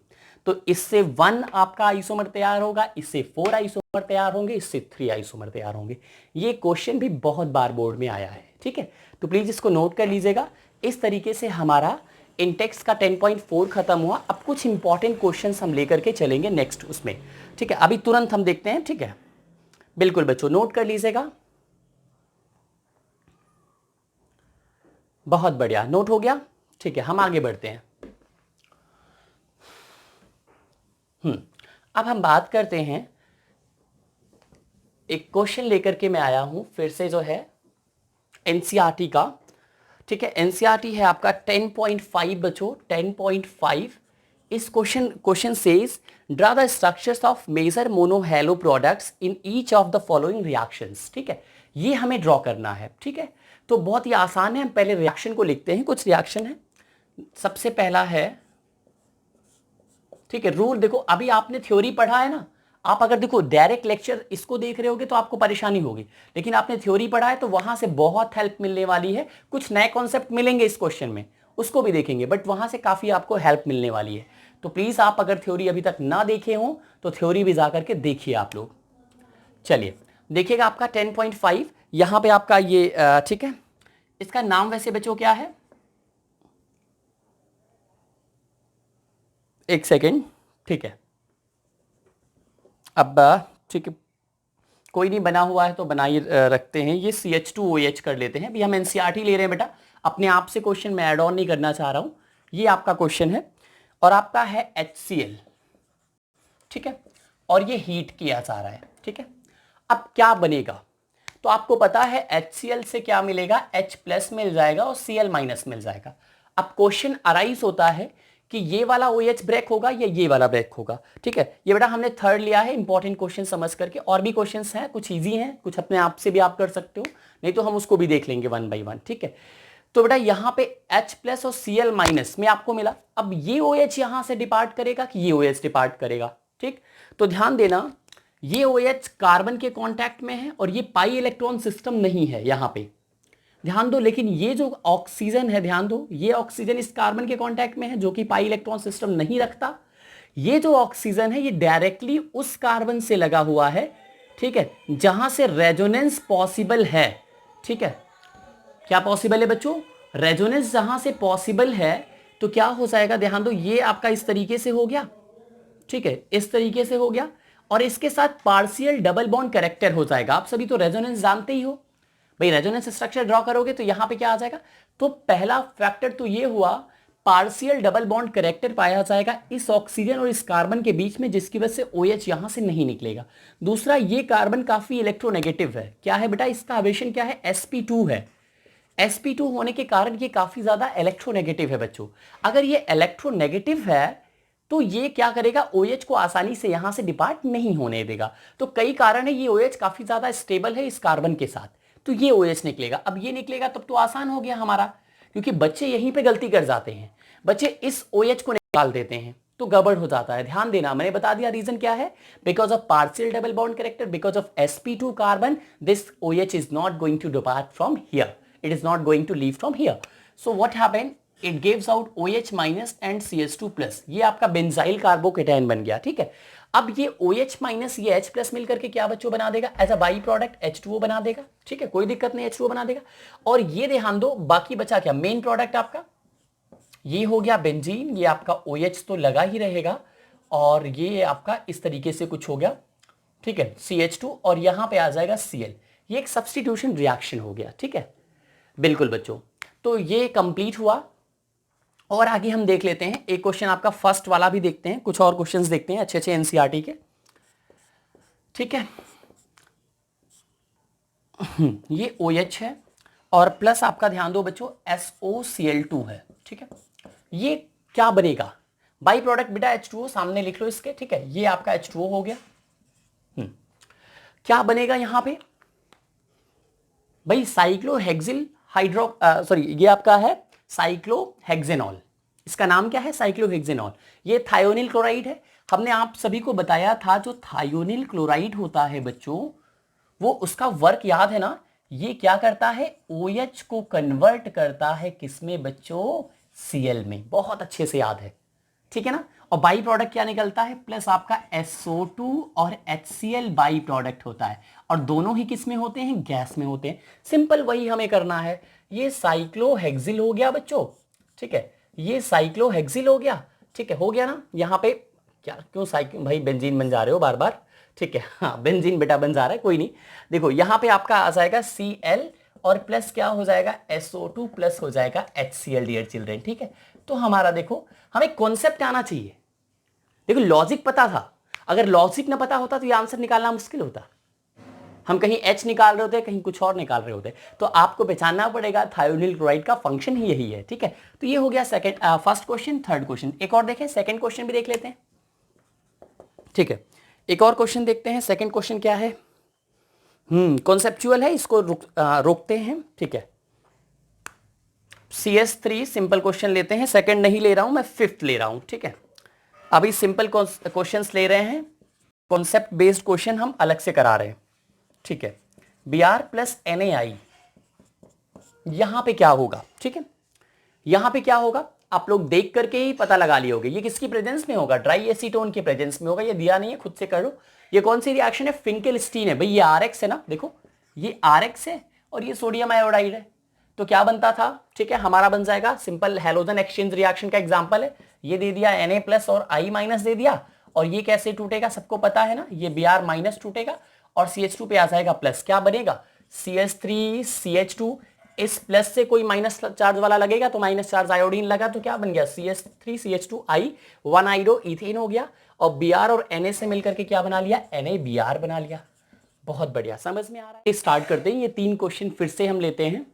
तो इससे 1 आपका आइसोमर तैयार होगा, इससे 4 आइसोमर तैयार होंगे, इससे 3 आइसोमर तैयार होंगे। ये क्वेश्चन भी बहुत बार बोर्ड में आया है, ठीक है। तो प्लीज इसको नोट कर लीजिएगा। इस तरीके से हमारा इंटेक्स का 10.4 खत्म हुआ। अब कुछ इंपॉर्टेंट क्वेश्चंस हम लेकर के चलेंगे नेक्स्ट उसमें, ठीक है। अभी तुरंत हम देखते हैं, ठीक है। बिल्कुल बच्चों नोट कर लीजिएगा। बहुत बढ़िया, नोट हो गया। ठीक है, हम आगे बढ़ते हैं। अब हम बात करते हैं, एक क्वेश्चन लेकर के मैं आया हूं फिर से जो है एनसीईआरटी का। ठीक है, एनसीईआरटी है आपका 10.5 बच्चों, 10.5। इस question says draw the structures of major monohalo products in each of the following reactions. ठीक है, ये हमें ड्रॉ करना है। ठीक है, तो बहुत ही आसान है, हम पहले रिएक्शन को लिखते हैं। कुछ रिएक्शन है, सबसे पहला है, ठीक है, रूल देखो, अभी आपने थ्योरी पढ़ा है ना, आप अगर देखो डायरेक्ट लेक्चर इसको देख रहे होगे तो आपको परेशानी होगी, लेकिन आपने थ्योरी पढ़ा है तो वहां से बहुत हेल्प मिलने वाली है। कुछ नए कॉन्सेप्ट मिलेंगे इस क्वेश्चन में, उसको भी देखेंगे, बट वहां से काफी आपको हेल्प मिलने वाली है। तो प्लीज आप अगर थ्योरी अभी तक ना देखे हो तो थ्योरी भी जा करके देखिए आप लोग। चलिए देखिएगा, आपका 10.5 यहां पे आपका ये ठीक है, इसका नाम वैसे बच्चों क्या है, एक सेकेंड। ठीक है, अब ठीक है, कोई नहीं बना हुआ है तो बनाइए रखते हैं, ये CH2OH कर लेते हैं। अभी हम एनसीईआरटी ले रहे हैं बेटा, अपने आप से क्वेश्चन मैं ऐड ऑन नहीं करना चाह रहा हूं। ये आपका क्वेश्चन है और आपका है HCl। ठीक है, और ये हीट किया जा रहा है। ठीक है, अब क्या बनेगा, तो आपको पता है HCl से क्या मिलेगा, H+ मिल जाएगा और Cl- मिल जाएगा। अब क्वेश्चन अराइज होता है कि ये वाला OH ब्रेक होगा या ये वाला ब्रेक होगा। ठीक है, ये बेटा हमने थर्ड लिया है, इंपॉर्टेंट क्वेश्चन समझ करके। और भी क्वेश्चंस हैं, कुछ इजी हैं, कुछ अपने आप से भी आप कर सकते हो, नहीं तो हम उसको भी देख लेंगे 1 by 1। ठीक है, तो बेटा यहाँ पे H+ और Cl- में आपको मिला। अब ये OH यहां से डिपार्ट करेगा कि ये OH डिपार्ट करेगा। ठीक, तो ध्यान देना, ये OH कार्बन के कांटेक्ट में है और ये पाई इलेक्ट्रॉन सिस्टम नहीं है यहां पे, ध्यान दो। लेकिन ये जो ऑक्सीजन है, ध्यान दो, ये ऑक्सीजन इस कार्बन के कांटेक्ट में है जो कि पाई इलेक्ट्रॉन सिस्टम नहीं रखता। ये जो ऑक्सीजन है ये डायरेक्टली उस कार्बन से लगा हुआ है। ठीक है, जहां से रेजोनेंस पॉसिबल है। ठीक है, क्या पॉसिबल है बच्चों, रेजोनेंस जहां से पॉसिबल है, तो क्या हो जाएगा, ध्यान दो, ये आपका इस तरीके से हो गया। ठीक है, इस तरीके से हो गया, और इसके साथ पार्शियल डबल बॉन्ड कैरेक्टर हो जाएगा। आप सभी तो रेजोनेंस जानते ही हो भाई, रेजोनेंस स्ट्रक्चर ड्रॉ करोगे तो यहां पे क्या आ जाएगा, तो पहला फैक्टर तो ये हुआ, पार्शियल डबल बॉन्ड कैरेक्टर पाया जाएगा इस ऑक्सीजन और इस कार्बन के बीच में, जिसकी वजह से OH यहां से नहीं निकलेगा। दूसरा, ये कार्बन काफी इलेक्ट्रोनेगेटिव है। क्या है बेटा, इसका आवेशन क्या है, sp2 है। sp2 होने के कारण ये काफी ज्यादा इलेक्ट्रोनेगेटिव है बच्चों। अगर ये इलेक्ट्रोनेगेटिव है तो ये क्या करेगा, OH को आसानी से यहां से डिपार्ट नहीं होने देगा। तो कई कारण है, ये OH काफी ज्यादा स्टेबल है इस कार्बन के साथ, तो ये OH निकलेगा। अब ये निकलेगा तब तो आसान हो गया हमारा, क्योंकि बच्चे यहीं पे गलती कर जाते हैं, बच्चे इस OH को निकाल देते हैं तो गड़बड़ हो जाता है। ध्यान देना, मैंने बता दिया रीजन क्या है, because of partial double bond character, because of sp2 carbon, this OH is not going to depart from here, it is not going to leave from here. So what happened, it gives out OH- and CH2+, ये आपका benzyl carbocation बन गया। ठीक है, अब ये OH- ये H+ मिलकर के क्या बच्चों बना देगा, as a by product H2O बना देगा। ठीक है, कोई दिक्कत नहीं, H2O बना देगा। और ये ध्यान दो, बाकी बचा क्या, मेन प्रोडक्ट आपका ये हो गया बेंजीन, ये आपका OH तो लगा ही रहेगा, और ये आपका इस तरीके से कुछ हो गया। ठीक है, CH2, और यहां पे आ जाएगा Cl, ये एक सब्स्टिट्यूशन रिएक्शन हो गया। ठीक है, बिल्कुल बच्चों, तो ये कंप्लीट हुआ। और आगे हम देख लेते हैं, एक क्वेश्चन आपका फर्स्ट वाला भी देखते हैं, कुछ और क्वेश्चंस देखते हैं अच्छे अच्छे एनसीईआरटी के। ठीक है, ये OH है और प्लस आपका ध्यान दो बच्चों SOCl2 है। ठीक है, ये क्या बनेगा, बाई प्रोडक्ट बेटा H2O, सामने लिख लो इसके। ठीक है, ये आपका H2O हो गया। क्या बनेगा यहां पे भाई, साइक्लोहेक्सिल हाइड्रो सॉरी, ये आपका है साइक्लोहेक्सेनॉल। इसका नाम क्या है, साइक्लोहेक्सेनॉल। ये थायोनिल क्लोराइड है। हमने आप सभी को बताया था, जो थायोनिल क्लोराइड होता है बच्चों, वो उसका वर्क याद है ना, ये क्या करता है, OH को कन्वर्ट करता है किसमें बच्चों, Cl में। बहुत अच्छे से याद है, ठीक है ना। और बाई प्रोडक्ट क्या निकलता है, प्लस आपका SO2 और HCl बाई प्रोडक्ट होता है, और दोनों ही किस में होते हैं, गैस में होते हैं। सिंपल वही हमें करना है। ये साइक्लोहेक्सिल हो गया बच्चों। ठीक है, ये साइक्लोहेक्सिल हो गया। ठीक है, हो गया ना। यहाँ पे क्या, क्यों साइक्लो भाई, बेंजीन बन जा रहे हो बार बार। ठीक है, हाँ बेंजीन बेटा बन जा रहा है, कोई नहीं। देखो यहाँ पे आपका आ जाएगा Cl और प्लस क्या हो जाएगा, SO2 प्लस हो जाएगा HCl डियर चिल्ड्रन, ठीक है। तो हमारा देखो, हमें कॉन्सेप्ट आना चाहिए। देखो लॉजिक पता था, अगर लॉजिक ना पता होता तो ये आंसर निकालना मुश्किल होता। हम कहीं H निकाल रहे होते, कहीं कुछ और निकाल रहे होते। तो आपको पहचानना पड़ेगा थायोनिल क्लोराइड का फंक्शन ही यही है, ठीक है। तो ये हो गया फर्स्ट क्वेश्चन। थर्ड क्वेश्चन एक और देखें, सेकंड क्वेश्चन भी देख लेते हैं, ठीक है। एक और क्वेश्चन देखते हैं। सेकंड क्वेश्चन क्या है, कॉन्सेप्चुअल है, इसको रोकते हैं, ठीक है। CS3 सिंपल क्वेश्चन लेते हैं, सेकंड नहीं ले रहा हूं मैं, फिफ्थ ले रहा हूं, ठीक है। अभी सिंपल क्वेश्चंस ले रहे हैं, कॉन्सेप्ट बेस्ड क्वेश्चन हम अलग से करा रहे हैं, ठीक है। Br प्लस NaI, यहां पे क्या होगा, ठीक है। यहां पे क्या होगा आप लोग देख करके ही पता लगा लिए होगे। ये किसकी प्रेजेंस में होगा, ड्राई एसीटोन के प्रेजेंस में होगा। ये दिया नहीं है, खुद से कर लो। ये कौन सी रिएक्शन है, फिंकेलस्टीन है भाई। ये RX है ना, देखो ये RX है और ये सोडियम आयोडाइड है। तो क्या बनता था, ठीक है, हमारा बन जाएगा सिंपल हैलोजन एक्सचेंज रिएक्शन का एग्जांपल है। ये दे दिया Na प्लस और I माइनस दे दिया, और ये कैसे टूटेगा सबको पता है ना, ये Br माइनस टूटेगा और CH2 पे आ जाएगा प्लस। क्या बनेगा, CH3CH2, इस प्लस से कोई माइनस चार्ज वाला लगेगा तो माइनस चार्ज आयोडीन लगा, तो क्या बन गया, CH3CH2I 1 आइडो इथेन हो गया। और Br और Na से मिलकर के क्या बना लिया, NaBr बना लिया। बहुत बढ़िया, समझ में आ रहा है। स्टार्ट करते हैं, ये 3 क्वेश्चन फिर से हम लेते हैं।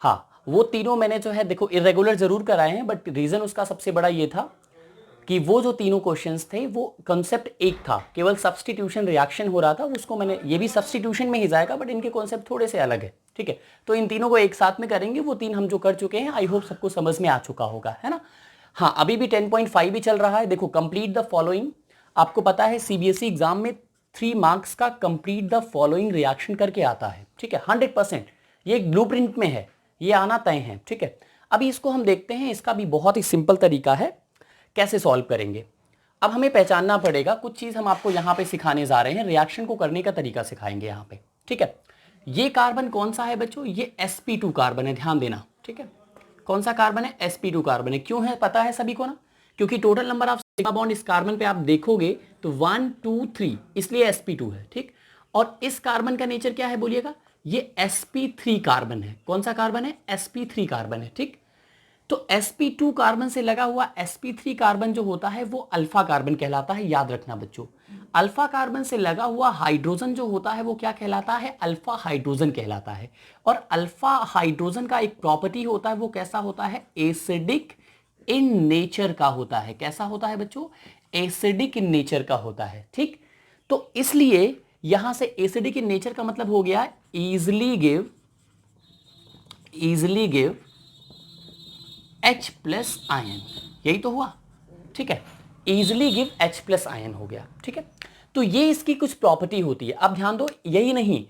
हाँ, वो तीनों मैंने जो है देखो इरेगुलर जरूर कराए हैं, बट रीजन उसका सबसे बड़ा ये था कि वो जो तीनों क्वेश्चंस थे वो कंसेप्ट एक था, केवल सब्स्टिट्यूशन रिएक्शन हो रहा था, उसको मैंने, ये भी सब्स्टिट्यूशन में ही जाएगा बट इनके कॉन्सेप्ट थोड़े से अलग है, ठीक है। तो इन तीनों को एक साथ में करेंगे, वो 3 हम जो कर चुके हैं, आई होप सबको समझ में आ चुका होगा, है ना। हाँ, अभी भी 10.5 भी चल रहा है। देखो, कंप्लीट द फॉलोइंग, आपको पता है CBSE एग्जाम में 3 मार्क्स का कंप्लीट द फॉलोइंग रिएक्शन करके आता है, ठीक है, 100%। ये एक ब्लूप्रिंट में है, ये आना तय है, ठीक है। अभी इसको हम देखते हैं, इसका भी बहुत ही सिंपल तरीका है, कैसे सॉल्व करेंगे। अब हमें पहचानना पड़ेगा, कुछ चीज हम आपको यहां पे सिखाने जा रहे हैं, रिएक्शन को करने का तरीका सिखाएंगे यहां पे, ठीक है। ये कार्बन कौन सा है बच्चों, ये sp2 कार्बन है, ध्यान देना, ठीक है। कौन सा कार्बन है, sp2 कार्बन है। क्यों है पता है सभी को ना, क्योंकि total number of sigma bond इस कार्बन पे आप देखोगे तो 1 2 3, इसलिए sp2 है, ठीक। और इस कार्बन का नेचर क्या है बोलिएगा, ये sp3 कार्बन है। कौन सा कार्बन है, sp3 कार्बन है, ठीक। तो sp2 कार्बन से लगा हुआ sp3 कार्बन जो होता है वो अल्फा कार्बन कहलाता है, याद रखना बच्चों। अल्फा कार्बन से लगा हुआ हाइड्रोजन जो होता है वो क्या कहलाता है, अल्फा हाइड्रोजन कहलाता है। और अल्फा हाइड्रोजन का एक प्रॉपर्टी होता है, वो कैसा होता है, एसिडिक इन नेचर का होता है। कैसा होता है बच्चों, एसिडिक इन नेचर का होता है, ठीक। तो इसलिए यहां से एसिडिक इन नेचर का मतलब हो गया easily give H plus ion, यही तो हुआ, ठीक है। Easily give H plus ion हो गया, ठीक है। तो ये इसकी कुछ प्रॉपर्टी होती है। अब ध्यान दो, यही नहीं,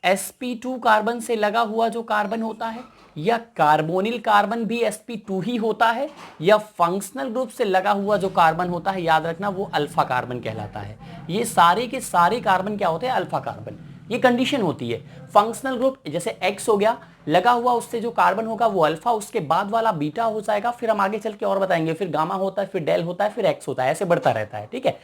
sp2 कार्बन से लगा हुआ जो कार्बन होता है, या कार्बोनिल कार्बन भी sp2 ही होता है, या फंक्शनल ग्रुप से लगा हुआ जो कार्बन होता है, याद रखना वो अल्फा कार्बन कहलाता है। ये सारे के सारे कार्बन क्या होते हैं, अल्फा कार्बन। ये कंडीशन होती है। फंक्शनल ग्रुप जैसे X हो गया, लगा हुआ उससे जो कार्बन होगा वो अल्फा, उसके बाद वाला बीटा हो जाएगा, फिर हम आगे चल के और बताएंगे, फिर गामा होता है, फिर डेल होता है, फिर X होता है, ऐसे बढ़ता रहता है, ठीक है।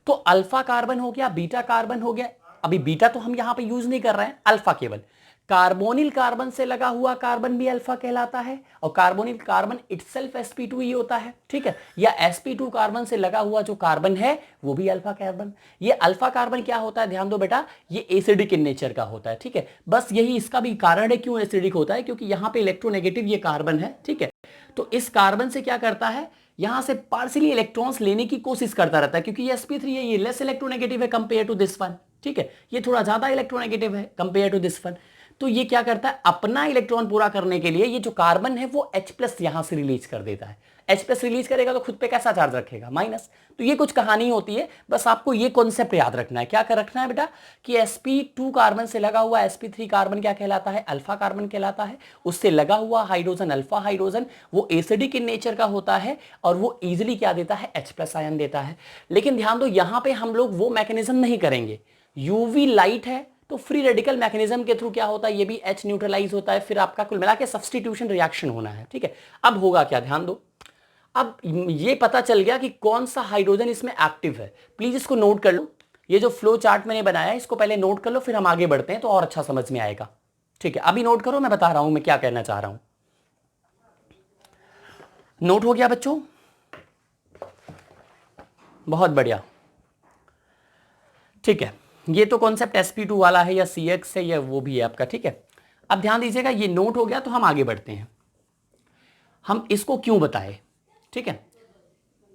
तो अल्फा कार्बन हो गया, बीटा कार्बन हो गया। अभी बीटा तो हम यहां पे यूज नहीं कर रहे हैं, अल्फा केवल। कार्बोनिल कार्बन से लगा हुआ कार्बन भी अल्फा कहलाता है, और कार्बोनिल कार्बन इटसेल्फ sp2 ही होता है, ठीक है। या sp2 कार्बन से लगा हुआ जो कार्बन है वो भी अल्फा कार्बन। ये अल्फा कार्बन क्या होता है, ध्यान दो बेटा, ये एसिडिक इन नेचर का होता है, ठीक है। बस यही इसका भी कारण है क्यों एसिडिक होता है, क्योंकि यहाँ पे इलेक्ट्रोनेगेटिव ये कार्बन है, ठीक है। तो इस कार्बन से क्या करता है, यहां से पार्शियली इलेक्ट्रॉन्स लेने की कोशिश करता रहता है, क्योंकि ये sp3 है, ये लेस इलेक्ट्रोनेगेटिव है कंपेयर टू दिस वन, ठीक है। ये थोड़ा ज्यादा इलेक्ट्रोनेगेटिव है कंपेयर टू दिस वन। तो ये क्या करता है, अपना इलेक्ट्रॉन पूरा करने के लिए ये जो कार्बन है वो H प्लस यहां से रिलीज कर देता है। H प्लस रिलीज करेगा तो खुद पे कैसा चार्ज रखेगा, माइनस। तो ये कुछ कहानी होती है, बस आपको ये कॉन्सेप्ट याद रखना है। क्या कर रखना है बेटा, कि sp2 कार्बन से लगा हुआ sp3 कार्बन क्या कहलाता है, अल्फा कार्बन कहलाता है। उससे लगा हुआ हाइड्रोजन अल्फा हाइड्रोजन, वो एसिडिक इन नेचर का होता है, और वो इजिली क्या देता है, H प्लस आयन देता है। लेकिन ध्यान दो, यहां पे हम लोग वो मैकेनिज्म नहीं करेंगे। यूवी लाइट है तो फ्री रेडिकल मैकेनिज्म के थ्रू क्या होता है, ये भी H न्यूट्रलाइज होता है, फिर आपका कुल मिला के सब्स्टिट्यूशन रिएक्शन होना है, ठीक है। अब होगा क्या, ध्यान दो, अब ये पता चल गया कि कौन सा हाइड्रोजन इसमें एक्टिव है। प्लीज इसको नोट कर लो, ये जो फ्लो चार्ट मैंने बनाया है इसको पहले नोट कर लो, फिर हम आगे बढ़ते हैं तो और अच्छा समझ में आएगा। ठीक है, अभी नोट करो, मैं बता रहा हूं मैं क्या कहना चाह रहा हूं। नोट हो गया बच्चों? बहुत बढ़िया। ठीक है, ये तो कॉन्सेप्ट sp2 वाला है या cx है या वो भी है आपका। ठीक है, अब ध्यान दीजिएगा, ये नोट हो गया तो हम आगे बढ़ते हैं। हम इसको क्यों बताए? ठीक है,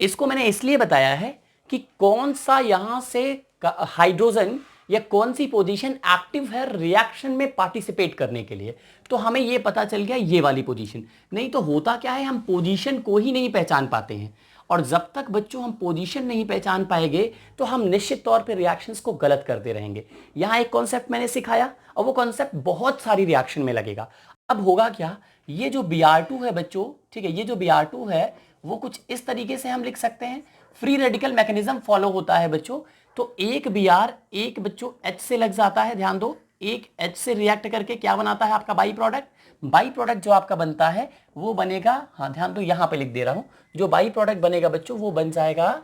इसको मैंने इसलिए बताया है कि कौन सा यहां से हाइड्रोजन या कौन सी पोजीशन एक्टिव है रिएक्शन में पार्टिसिपेट करने के लिए, तो हमें यह पता चल गया ये वाली पोजीशन। नहीं तो होता क्या है, हम पोजीशन को ही नहीं पहचान पाते हैं, और जब तक बच्चों हम पोजीशन नहीं पहचान पाएंगे तो हम निश्चित तौर पे रिएक्शंस को गलत करते रहेंगे। यहां एक कॉन्सेप्ट मैंने सिखाया और वो कॉन्सेप्ट बहुत सारी रिएक्शन में लगेगा। अब होगा क्या, ये जो Br2 है बच्चों, ठीक है, ये जो Br2 है वो कुछ इस तरीके से हम लिख सकते हैं, फ्री रेडिकल मैकेनिज्म फॉलो होता है बच्चों। तो एक Br एक बच्चों H से लग जाता है, ध्यान दो, एक H से रिएक्ट करके क्या बनाता है आपका बाई प्रोडक्ट। बाई प्रोडक्ट जो आपका बनता है वो बनेगा, हाँ ध्यान दो, यहां पे लिख दे रहा हूं, जो बाई प्रोडक्ट बनेगा बच्चों वो बन जाएगा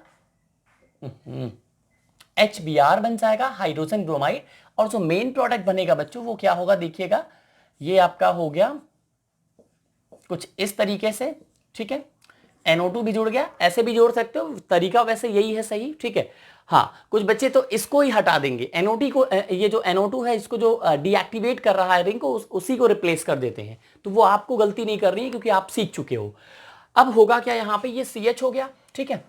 HBr बन जाएगा, हाइड्रोजन ब्रोमाइड। और जो मेन प्रोडक्ट बनेगा बच्चों वो क्या होगा, देखिएगा ये आपका हो गया कुछ इस तरीके से। ठीक है, NO2 भी जुड़ गया, ऐसे भी जोड़ सकते हो, तरीका वैसे यही है सही। ठीक है, हाँ कुछ बच्चे तो इसको ही हटा देंगे, NO2 को, ये जो NO2 है इसको जो डीएक्टिवेट कर रहा है रिंग को, उसी को रिप्लेस कर देते हैं। तो वो आपको गलती नहीं करनी है क्योंकि आप सीख चुके हो। अब होगा क्या, यहाँ पे ये CH हो गया। ठीक है,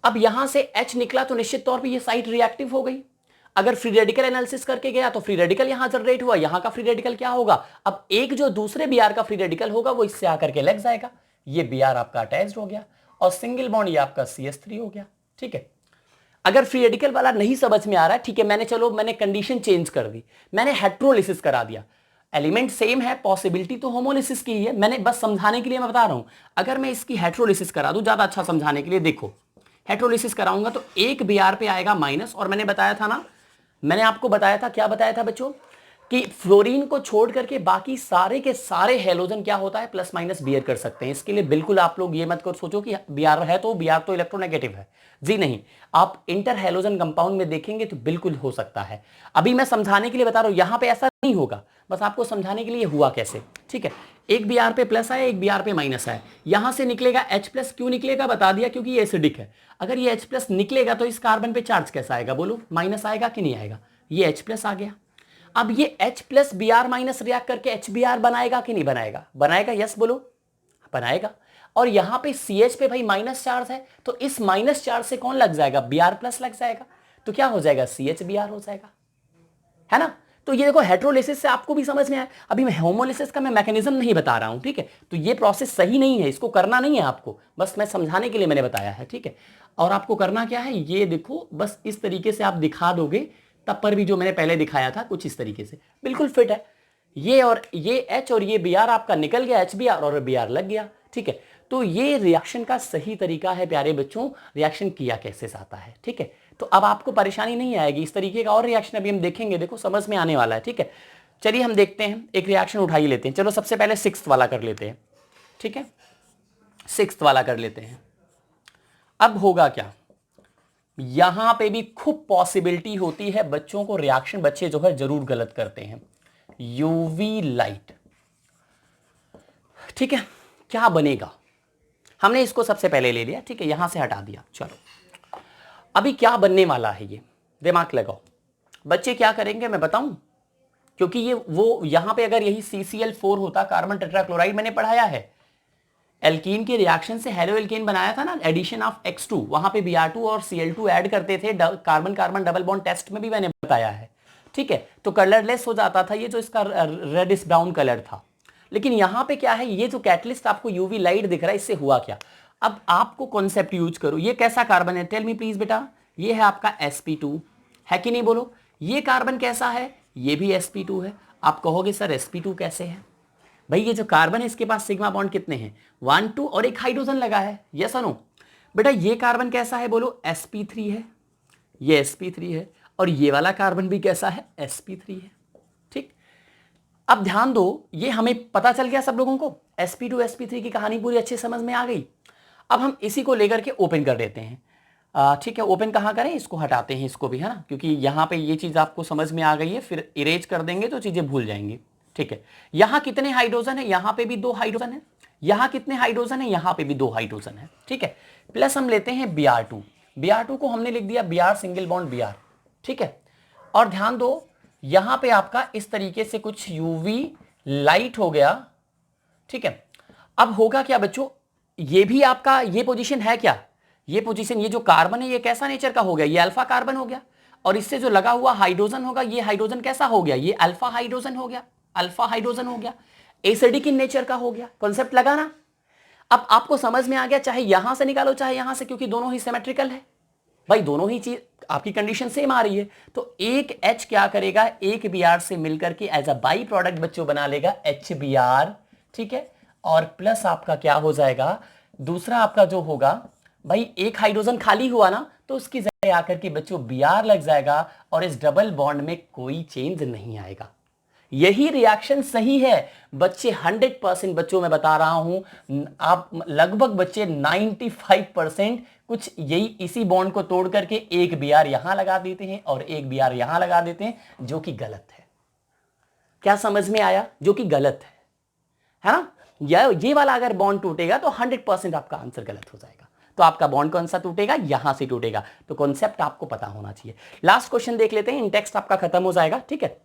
अब यहां से H निकला तो निश्चित तौर पर ये साइट रिएक्टिव हो गई। अगर फ्री रेडिकल एनालिसिस करके गया तो फ्री रेडिकल यहां जनरेट हुआ, यहां का फ्री रेडिकल क्या होगा, अब एक जो दूसरे Br का फ्री रेडिकल होगा वो इससे आकर के लग जाएगा, ये Br आपका अटैच्ड हो गया और सिंगल बॉन्ड ये आपका CH3 हो गया। ठीक है, अगर फ्री रेडिकल वाला नहीं समझ में आ रहा है, ठीक है, मैंने कंडीशन चेंज कर दी, मैंने हेट्रोलिसिस करा दिया, एलिमेंट सेम है, पॉसिबिलिटी तो होमोलिसिस की ही है, मैंने बस समझाने के लिए मैं बता रहा हूं। अगर मैं इसकी हेट्रोलिसिस करा दूं ज्यादा अच्छा समझाने के लिए, देखो हेट्रोलिसिस कराऊंगा तो एक Br पे आएगा माइनस, और मैंने बताया था ना, मैंने आपको बताया था, क्या बताया था बच्चों, कि फ्लोरीन को छोड़ करके बाकी सारे के सारे हेलोजन क्या होता है, प्लस माइनस बियर कर सकते हैं। इसके लिए बिल्कुल आप लोग ये मत कर सोचो कि Br है तो Br तो इलेक्ट्रोनेगेटिव है, जी नहीं, आप इंटर हेलोजन कंपाउंड में देखेंगे तो बिल्कुल हो सकता है। अभी मैं समझाने के लिए बता रहा हूं, यहां पे ऐसा नहीं होगा, बस आपको समझाने के लिए हुआ कैसे। ठीक है, एक Br पे प्लस आया, एक Br पे माइनस आया, यहां से निकलेगा H प्लस, क्यों निकलेगा बता दिया, क्योंकि ये एसिडिक है। अगर ये H प्लस निकलेगा तो इस कार्बन पे चार्ज कैसा आएगा, बोलो, माइनस आएगा कि नहीं आएगा, ये H प्लस आ गया। अब ये H plus Br minus react करके HBr बनाएगा कि नहीं बनाएगा, बनाएगा, यस बोलो, बनाएगा। और यहां पे CH पे भाई माइनस चार्ज है, तो इस माइनस चार्ज से कौन लग जाएगा, Br प्लस लग जाएगा, तो क्या हो जाएगा, CHBr हो जाएगा, है ना। तो ये देखो हेट्रोलिसिस से आपको भी समझ में आया। अभी मैं होमोलिसिस का मैं मैकेनिज्म नहीं बता रहा हूं, ठीक है, तो ये प्रोसेस सही नहीं है, इसको करना नहीं है आपको, बस मैं समझाने के लिए मैंने बताया है। ठीक है, और आपको करना क्या है, ये देखो बस इस तरीके से आप दिखा दोगे, तब पर भी जो मैंने पहले दिखाया था कुछ इस तरीके से बिल्कुल फिट है, ये और ये H और ये Br आपका निकल गया, HBr और Br लग गया। ठीक है, तो ये रिएक्शन का सही तरीका है प्यारे बच्चों, रिएक्शन किया कैसे जाता है। ठीक है, तो अब आपको परेशानी नहीं आएगी, इस तरीके का और रिएक्शन अभी हम देखेंगे, देखो समझ में आने वाला है। ठीक है, चलिए हम देखते हैं, एक रिएक्शन उठा ही लेते हैं। चलो सबसे पहले 6th वाला कर लेते हैं। ठीक है, 6th वाला कर लेते हैं। अब होगा क्या, यहां पे भी खूब पॉसिबिलिटी होती है बच्चों को, रिएक्शन बच्चे जो है जरूर गलत करते हैं, यूवी लाइट। ठीक है, क्या बनेगा, हमने इसको सबसे पहले ले लिया, ठीक है, यहां से हटा दिया। चलो अभी क्या बनने वाला है, ये दिमाग लगाओ बच्चे, क्या करेंगे मैं बताऊं, क्योंकि ये वो यहां पे अगर यही CCl4 होता, कार्बन टेट्राक्लोराइड मैंने पढ़ाया है, एल्कीन के रिएक्शन से हेलो एल्केन बनाया था ना, एडिशन ऑफ X2, वहां पे Br2 और Cl2 ऐड करते थे, carbon carbon double bond test में भी मैंने बताया है। ठीक है, तो कलरलेस हो जाता था ये, जो इसका रेडिश ब्राउन कलर था। लेकिन यहां पे क्या है, ये जो कैटलिस्ट आपको यूवी लाइट दिख रहा है, इससे हुआ क्या, अब आपको कॉन्सेप्ट यूज करो, ये कैसा कार्बन है, टेल मी प्लीज बेटा, ये है आपका sp2, है कि नहीं बोलो, ये कार्बन कैसा है, ये भी sp2 है। आप कहोगे सर sp2 कैसे है, भाई ये जो कार्बन है इसके पास सिग्मा बॉन्ड कितने हैं, 1 2 और एक हाइड्रोजन लगा है, यस नो बेटा। ये कार्बन कैसा है बोलो, sp3 है, ये sp3 है, और ये वाला कार्बन भी कैसा है, sp3 है। ठीक, अब ध्यान दो, ये हमें पता चल गया सब लोगों को, sp2 sp3 की कहानी पूरी अच्छी समझ में आ गई। अब हम इसी को लेकर के ओपन कर देते हैं। ठीक है, ओपन कहाँ करें, इसको हटाते हैं इसको भी, है ना, क्योंकि यहाँ पे ये चीज़ आपको समझ में आ गई है, फिर इरेज कर देंगे तो चीज़ें भूल जाएंगी। ठीक है, यहाँ कितने हाइड्रोजन है, यहाँ पे भी 2 हाइड्रोजन है, यहाँ कितने हाइड्रोजन है, यहाँ पे भी 2 हाइड्रोजन है। ठीक है, प्लस हम लेते हैं Br2, Br2 को हमने लिख दिया Br सिंगल बॉन्ड Br। ठीक है, और ध्यान दो यहाँ पे आपका इस तरीके से कुछ यूवी लाइट हो गया। ठीक है, अब होगा क्या बच्चों, ये भी आपका ये पोजीशन है क्या, ये पोजीशन, ये जो कार्बन है ये कैसा नेचर का हो गया, ये अल्फा कार्बन हो गया, और इससे जो लगा हुआ हाइड्रोजन होगा, ये हाइड्रोजन कैसा हो गया, ये अल्फा हाइड्रोजन हो गया, अल्फा हाइड्रोजन हो गया, एसिडिक इन नेचर का हो गया। कॉन्सेप्ट लगा ना, अब आपको समझ में आ गया, चाहे यहां से निकालो चाहे यहां से, क्योंकि दोनों ही सिमेट्रिकल है भाई, दोनों ही चीज आपकी कंडीशन सेम आ रही है। तो एक H क्या करेगा, एक Br से मिलकर के एज अ बाई प्रोडक्ट बच्चों बना लेगा HBr। ठीक है, और प्लस आपका क्या हो जाएगा, दूसरा आपका जो होगा भाई, एक हाइड्रोजन खाली हुआ ना, तो उसकी जगह आकर के बच्चों Br लग जाएगा, और इस डबल बॉन्ड में कोई चेंज नहीं आएगा। यही रिएक्शन सही है बच्चे, 100% बच्चों मैं बता रहा हूं, आप लगभग बच्चे 95% कुछ यही इसी बॉन्ड को तोड़ करके एक Br यहां लगा देते हैं और एक Br यहां लगा देते हैं, जो कि गलत है। क्या समझ में आया, जो कि गलत है ना, ये वाला अगर बॉन्ड टूटेगा तो 100% आपका आंसर गलत हो जाएगा। तो आपका बॉन्ड कौन सा टूटेगा, यहां से टूटेगा। तो कॉन्सेप्ट आपको पता होना चाहिए। लास्ट क्वेश्चन देख लेते हैं, इन टेक्स्ट आपका खत्म हो जाएगा। ठीक है,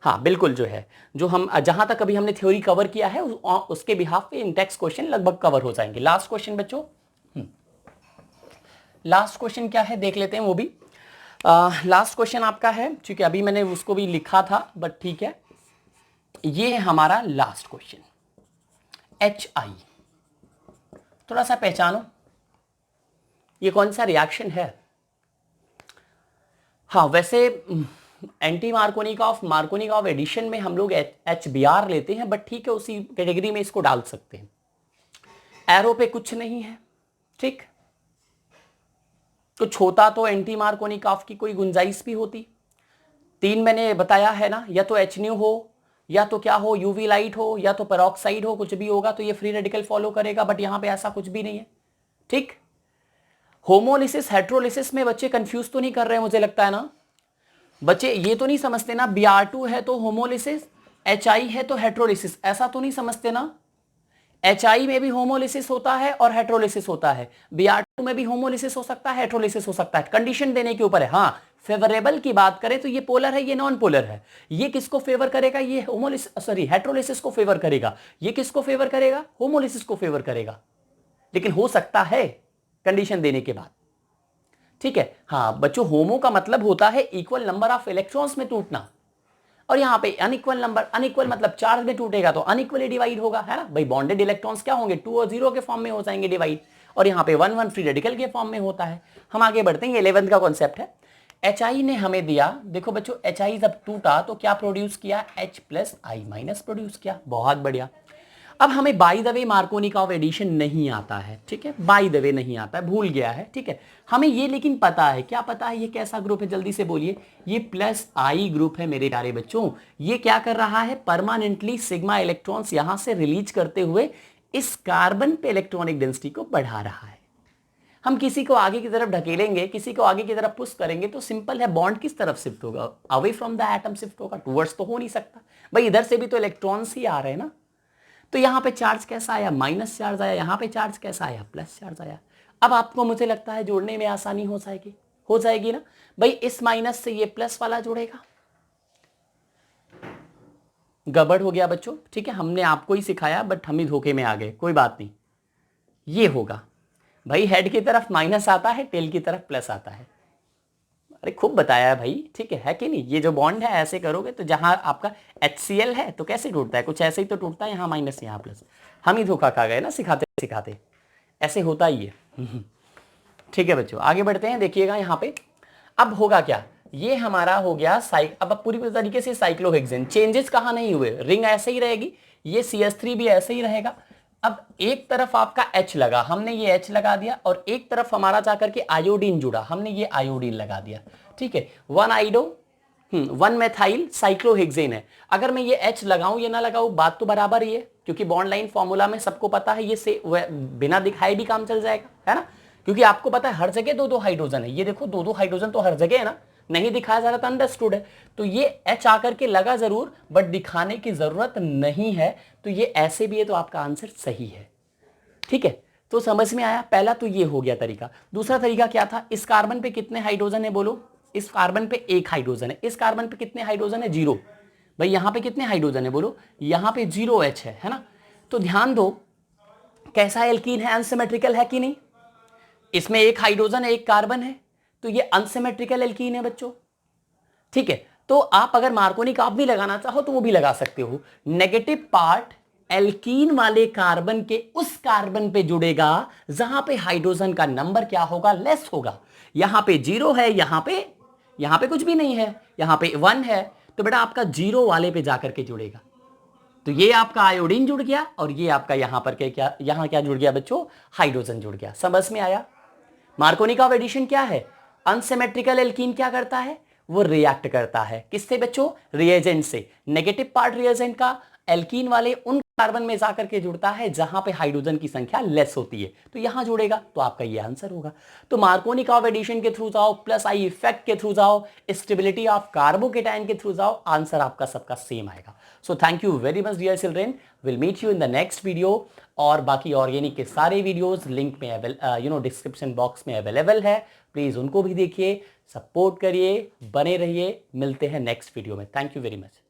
हाँ बिल्कुल, जो है जो हम जहां तक अभी हमने थ्योरी कवर किया है उसके बिहाफ पे इन टेक्स्ट क्वेश्चन लगभग कवर हो जाएंगे। लास्ट क्वेश्चन बच्चों, लास्ट क्वेश्चन क्या है देख लेते हैं वो भी। लास्ट क्वेश्चन आपका है, क्योंकि अभी मैंने उसको भी लिखा था, बट ठीक है, ये है हमारा लास्ट क्वेश्चन। HI थोड़ा सा पहचानो, ये कौन सा रिएक्शन है। हाँ वैसे एंटी मार्कोनिकॉफ एडिशन में हम लोग HBr लेते हैं, बट ठीक है, उसी कैटेगरी में इसको डाल सकते हैं। एरो पे कुछ नहीं है, ठीक, कुछ होता तो एंटी मार्कोनिकॉफ की कोई गुंजाइश भी होती। 3 मैंने बताया है ना, या तो HNu हो, या तो क्या हो, यूवी लाइट हो, या तो पेरोक्साइड हो, कुछ भी होगा तो ये फ्री रेडिकल फॉलो करेगा, बट यहां पे ऐसा कुछ भी नहीं है। ठीक, होमोलिसिस हेट्रोलिसिस में बच्चे कंफ्यूज तो नहीं कर रहे हैं, मुझे लगता है ना बच्चे, ये तो नहीं समझते ना Br2 है तो होमोलिसिस, HI है तो हेट्रोलिसिस, ऐसा तो नहीं समझते ना। HI में भी होमोलिसिस होता है और हेट्रोलिसिस होता है, Br2 में भी होमोलिसिस हो सकता है, हेट्रोलिसिस हो सकता है, कंडीशन देने के ऊपर है। हाँ, फेवरेबल की बात करें तो ये पोलर है, ये नॉन पोलर है, ये किसको फेवर करेगा, ये हेट्रोलिसिस को फेवर करेगा, ये किसको फेवर करेगा, होमोलिसिस को फेवर करेगा, लेकिन हो सकता है कंडीशन देने के बाद। ठीक है, हाँ बच्चों, होमो का मतलब होता है इक्वल नंबर ऑफ इलेक्ट्रॉन्स में टूटना, और यहाँ पे अनइक्वल नंबर, अनइक्वल मतलब चार्ज में टूटेगा तो अनइक्वली डिवाइड होगा, है ना भाई। बॉन्डेड इलेक्ट्रॉन्स क्या होंगे, 2 और 0 के फॉर्म में हो जाएंगे डिवाइड, और यहाँ पे 1 1 फ्री रेडिकल के फॉर्म में होता है। हम आगे बढ़ते हैं, 11th का कॉन्सेप्ट है। HI ने हमें दिया, देखो बच्चों, HI जब टूटा तो क्या प्रोड्यूस किया, H plus I minus produce किया, बहुत बढ़िया। अब हमें by the way Markovnikov addition नहीं आता है, ठीक है, बाय द वे नहीं आता है, भूल गया है, ठीक है, हमें ये लेकिन पता है, क्या पता है, ये कैसा ग्रुप है, जल्दी से बोलिए, ये प्लस I ग्रुप है मेरे प्यारे बच्चों। ये क्या कर रहा है, परमानेंटली सिग्मा इलेक्ट्रॉन्स यहां से रिलीज करते हुए इस कार्बन पे इलेक्ट्रॉनिक डेंसिटी को बढ़ा रहा है। हम किसी को आगे की तरफ ढकेलेंगे, किसी को आगे की तरफ पुश करेंगे तो सिंपल है, बॉन्ड किस तरफ शिफ्ट होगा, away from the atom shift होगा, टुवर्ड्स तो हो नहीं सकता भाई, इधर से भी तो इलेक्ट्रॉन्स ही आ रहे हैं ना। तो यहां पे चार्ज कैसा आया, माइनस चार्ज आया, यहां पे चार्ज कैसा आया, प्लस चार्ज आया। अब आपको मुझे लगता है जोड़ने में आसानी हो जाएगी ना भाई, इस माइनस से ये प्लस वाला जुड़ेगा। गड़बड़ हो गया बच्चों, ठीक है, हमने आपको ही सिखाया बट हम ही धोखे में आ गए, कोई बात नहीं। ये होगा भाई, हेड की तरफ माइनस आता है, टेल की तरफ प्लस आता है। अरे खूब बताया है भाई, ठीक है कि नहीं। ये जो बॉन्ड है ऐसे करोगे तो जहां आपका HCl है तो कैसे टूटता है, कुछ ऐसे ही तो टूटता है, यहाँ माइनस यहाँ प्लस। हम ही धोखा खा गए ना सिखाते सिखाते, ऐसे होता ही है। ठीक है बच्चों, आगे बढ़ते हैं, देखिएगा यहाँ पे अब होगा क्या, ये हमारा हो गया अब पूरी तरीके से साइक्लोहेक्सेन। चेंजेस कहाँ नहीं हुए, रिंग ऐसे ही रहेगी, ये CH3 भी ऐसे ही रहेगा। अब एक तरफ आपका H लगा, हमने ये H लगा दिया, और एक तरफ हमारा जाकर के आयोडीन जुड़ा, हमने ये आयोडीन लगा दिया। ठीक है, 1 मेथाइल साइक्लोहेक्सेन है। अगर मैं ये H लगाऊं या ना लगाऊं, बात तो बराबर ही है, क्योंकि बॉन्ड लाइन फॉर्मूला में सबको पता है, ये से बिना दिखाए भी काम चल जाएगा, है ना, क्योंकि आपको पता है हर जगह दो दो हाइड्रोजन है, ये देखो दो दो हाइड्रोजन तो हर जगह है ना, नहीं दिखाया जा रहा था अंडरस्टूड है, तो ये H आकर के लगा जरूर बट दिखाने की जरूरत नहीं है, तो ये ऐसे भी है, तो आपका आंसर सही है। ठीक है, तो समझ में आया, पहला तो ये हो गया तरीका। दूसरा तरीका क्या था, इस कार्बन पे कितने हाइड्रोजन है बोलो, इस कार्बन पे एक हाइड्रोजन है, इस कार्बन पे कितने हाइड्रोजन है, 0। भाई यहां पे कितने हाइड्रोजन है बोलो, यहां पे 0H है ना। तो ध्यान दो कैसा एल्कीन है, अनसिमेट्रिकल है कि नहीं, इसमें एक हाइड्रोजन है एक कार्बन है, तो ये अनसिमेट्रिकल एल्कीन है बच्चों। ठीक है, तो आप अगर मार्कोनिक आप भी लगाना चाहो तो वो भी लगा सकते हो। नेगेटिव पार्ट एल्कीन वाले कार्बन के उस कार्बन पे जुड़ेगा जहां पे हाइड्रोजन का नंबर क्या होगा, लेस होगा। यहां पे 0 है, यहां पे कुछ भी नहीं है, यहां पे 1 है, तो बेटा आपका 0 वाले पे जाकर के जुड़ेगा। तो ये आपका आयोडीन जुड़ गया और ये आपका यहां पर क्या, यहां क्या जुड़ गया बच्चों, हाइड्रोजन जुड़ गया। समझ में आया। मार्कोनी ऑफ एडिशन क्या है, अनसिमेट्रिकल एल्कीन क्या करता है, वो रिएक्ट करता है किससे बच्चों, रिएजेंट से। नेगेटिव पार्ट रिएजेंट का एल्कीन वाले उन कार्बन में जाकर के जुड़ता है जहां पे हाइड्रोजन की संख्या लेस होती है, तो यहां जुड़ेगा, तो आपका ये आंसर होगा। तो मार्कोनी ऑफ एडिशन के थ्रू जाओ, प्लस आई इफेक्ट के थ्रू जाओ, स्टेबिलिटी ऑफ कार्बोकेटाइन के थ्रू जाओ, आंसर आपका सबका सेम आएगा। So thank you very much dear children, will meet you in the next video. और बाकी ऑर्गेनिक के सारे वीडियोस लिंक में डिस्क्रिप्शन बॉक्स में अवेलेबल है, प्लीज उनको भी देखिए, सपोर्ट करिए, बने रहिए, मिलते हैं नेक्स्ट वीडियो में। Thank you very much.